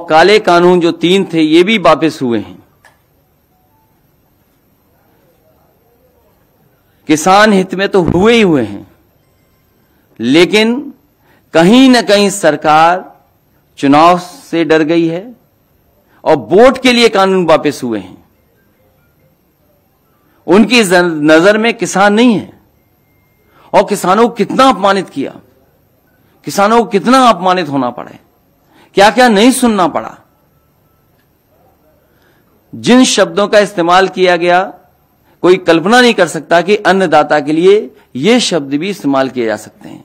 काले कानून जो 3 थे ये भी वापस हुए हैं। किसान हित में तो हुए ही हुए हैं, लेकिन कहीं न कहीं सरकार चुनाव से डर गई है और वोट के लिए कानून वापस हुए हैं। उनकी नजर में किसान नहीं है और किसानों को कितना अपमानित किया, किसानों को कितना अपमानित होना पड़ा, क्या क्या नहीं सुनना पड़ा। जिन शब्दों का इस्तेमाल किया गया कोई कल्पना नहीं कर सकता कि अन्नदाता के लिए ये शब्द भी इस्तेमाल किए जा सकते हैं।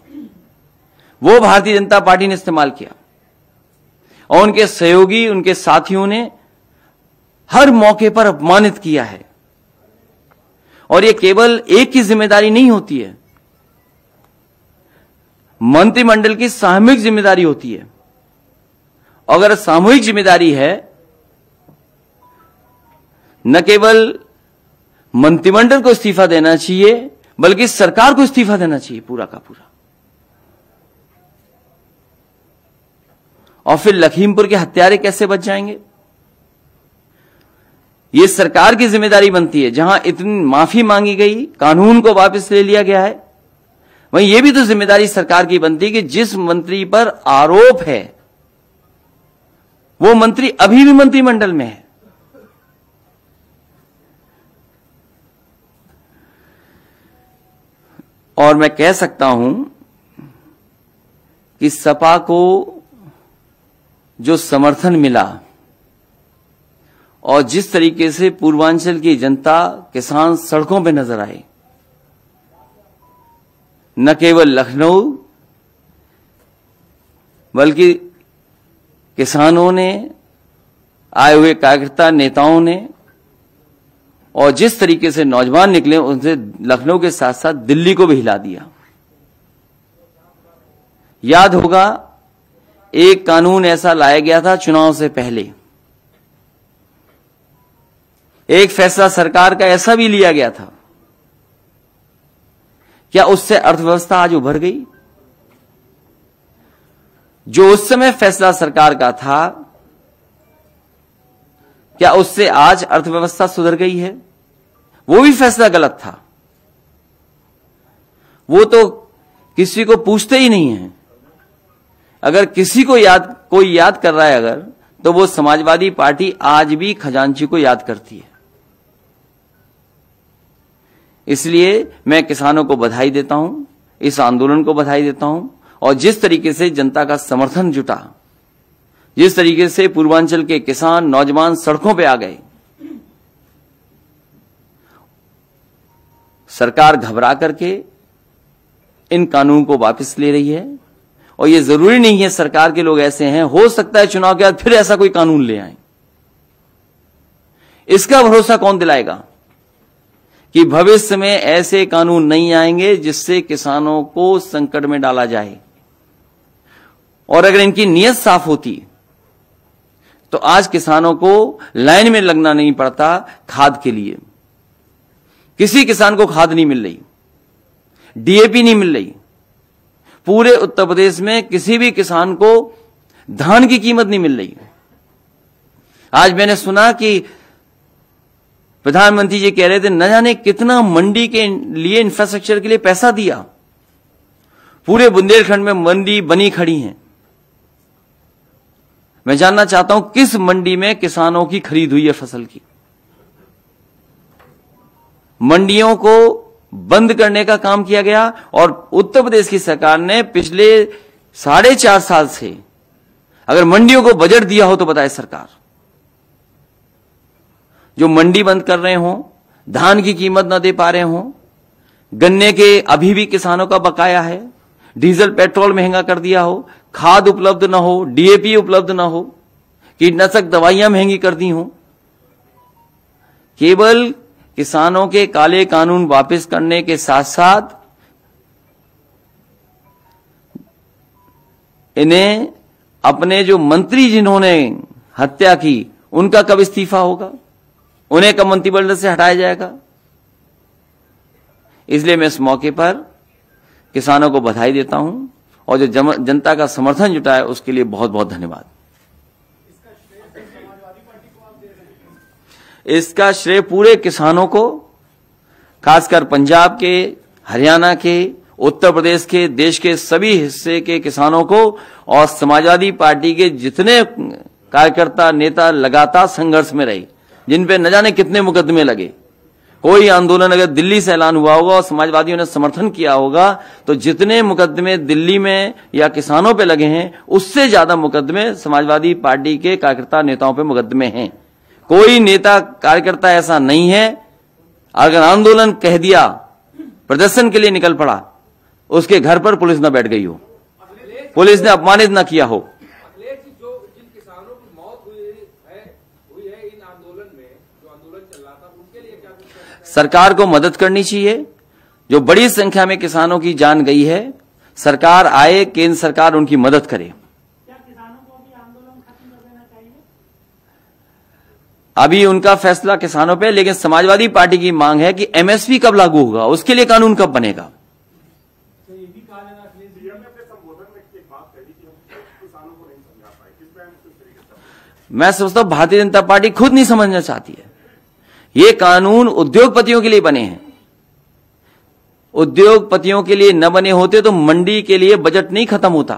वो भारतीय जनता पार्टी ने इस्तेमाल किया और उनके सहयोगी, उनके साथियों ने हर मौके पर अपमानित किया है। और ये केवल एक की जिम्मेदारी नहीं होती है, मंत्रिमंडल की सामूहिक जिम्मेदारी होती है। अगर सामूहिक जिम्मेदारी है, न केवल मंत्रिमंडल को इस्तीफा देना चाहिए बल्कि सरकार को इस्तीफा देना चाहिए पूरा का पूरा। और फिर लखीमपुर के हत्यारे कैसे बच जाएंगे? यह सरकार की जिम्मेदारी बनती है। जहां इतनी माफी मांगी गई, कानून को वापस ले लिया गया है, वहीं यह भी तो जिम्मेदारी सरकार की बनती है कि जिस मंत्री पर आरोप है वो मंत्री अभी भी मंत्रिमंडल में है। और मैं कह सकता हूं कि सपा को जो समर्थन मिला और जिस तरीके से पूर्वांचल की जनता, किसान सड़कों पे नजर आए, न केवल लखनऊ बल्कि किसानों ने, आए हुए कार्यकर्ता नेताओं ने, और जिस तरीके से नौजवान निकले उनसे लखनऊ के साथ साथ दिल्ली को भी हिला दिया। याद होगा एक कानून ऐसा लाया गया था चुनाव से पहले, एक फैसला सरकार का ऐसा भी लिया गया था। क्या उससे अर्थव्यवस्था आज उभर गई? जो उस समय फैसला सरकार का था, क्या उससे आज अर्थव्यवस्था सुधर गई है? वो भी फैसला गलत था। वो तो किसी को पूछते ही नहीं है। अगर किसी को कोई याद कर रहा है अगर, तो वो समाजवादी पार्टी आज भी खजांची को याद करती है। इसलिए मैं किसानों को बधाई देता हूं, इस आंदोलन को बधाई देता हूं, और जिस तरीके से जनता का समर्थन जुटा, जिस तरीके से पूर्वांचल के किसान, नौजवान सड़कों पे आ गए, सरकार घबरा करके इन कानून को वापस ले रही है। और ये जरूरी नहीं है सरकार के लोग ऐसे हैं, हो सकता है चुनाव के बाद फिर ऐसा कोई कानून ले आए। इसका भरोसा कौन दिलाएगा कि भविष्य में ऐसे कानून नहीं आएंगे जिससे किसानों को संकट में डाला जाए? और अगर इनकी नीयत साफ होती तो आज किसानों को लाइन में लगना नहीं पड़ता खाद के लिए। किसी किसान को खाद नहीं मिल रही, डीएपी नहीं मिल रही। पूरे उत्तर प्रदेश में किसी भी किसान को धान की कीमत नहीं मिल रही। आज मैंने सुना कि प्रधानमंत्री जी कह रहे थे न जाने कितना मंडी के लिए, इंफ्रास्ट्रक्चर के लिए पैसा दिया। पूरे बुंदेलखंड में मंडी बनी खड़ी हैं। मैं जानना चाहता हूं किस मंडी में किसानों की खरीद हुई है फसल की? मंडियों को बंद करने का काम किया गया और उत्तर प्रदेश की सरकार ने पिछले 4.5 साल से अगर मंडियों को बजट दिया हो तो बताए सरकार। जो मंडी बंद कर रहे हों, धान की कीमत न दे पा रहे हों, गन्ने के अभी भी किसानों का बकाया है, डीजल पेट्रोल महंगा कर दिया हो, खाद उपलब्ध न हो, डीएपी उपलब्ध न हो, कीटनाशक दवाइयां महंगी कर दी हो, केवल किसानों के काले कानून वापस करने के साथ साथ इन्हें अपने जो मंत्री जिन्होंने हत्या की उनका कब इस्तीफा होगा? उन्हें कब मंत्रिमंडल से हटाया जाएगा? इसलिए मैं इस मौके पर किसानों को बधाई देता हूं और जो जनता का समर्थन जुटा है उसके लिए बहुत बहुत धन्यवाद। इसका श्रेय पूरे किसानों को, खासकर पंजाब के, हरियाणा के, उत्तर प्रदेश के, देश के सभी हिस्से के किसानों को और समाजवादी पार्टी के जितने कार्यकर्ता नेता लगातार संघर्ष में रहे, जिन पे न जाने कितने मुकदमे लगे। कोई आंदोलन अगर दिल्ली से ऐलान हुआ होगा और समाजवादियों ने समर्थन किया होगा तो जितने मुकदमे दिल्ली में या किसानों पे लगे हैं उससे ज्यादा मुकदमे समाजवादी पार्टी के कार्यकर्ता नेताओं पे मुकदमे हैं। कोई नेता कार्यकर्ता ऐसा नहीं है अगर आंदोलन कह दिया, प्रदर्शन के लिए निकल पड़ा, उसके घर पर पुलिस न बैठ गई हो, पुलिस ने अपमानित न किया हो। जिन किसानों की मौत हुई है इन आंदोलन में, जो आंदोलन चल रहा था, उनके लिए क्या सरकार को मदद करनी चाहिए। जो बड़ी संख्या में किसानों की जान गई है, सरकार आए, केंद्र सरकार उनकी मदद करे। क्या किसानों को भी आंदोलन खत्म कर देना चाहिए? अभी उनका फैसला किसानों पे, लेकिन समाजवादी पार्टी की मांग है कि एमएसपी कब लागू होगा, उसके लिए कानून कब बनेगा। तो ये भी कहा जाना मैं समझता हूं भारतीय जनता पार्टी खुद नहीं समझना चाहती है। ये कानून उद्योगपतियों के लिए बने हैं। उद्योगपतियों के लिए न बने होते तो मंडी के लिए बजट नहीं खत्म होता।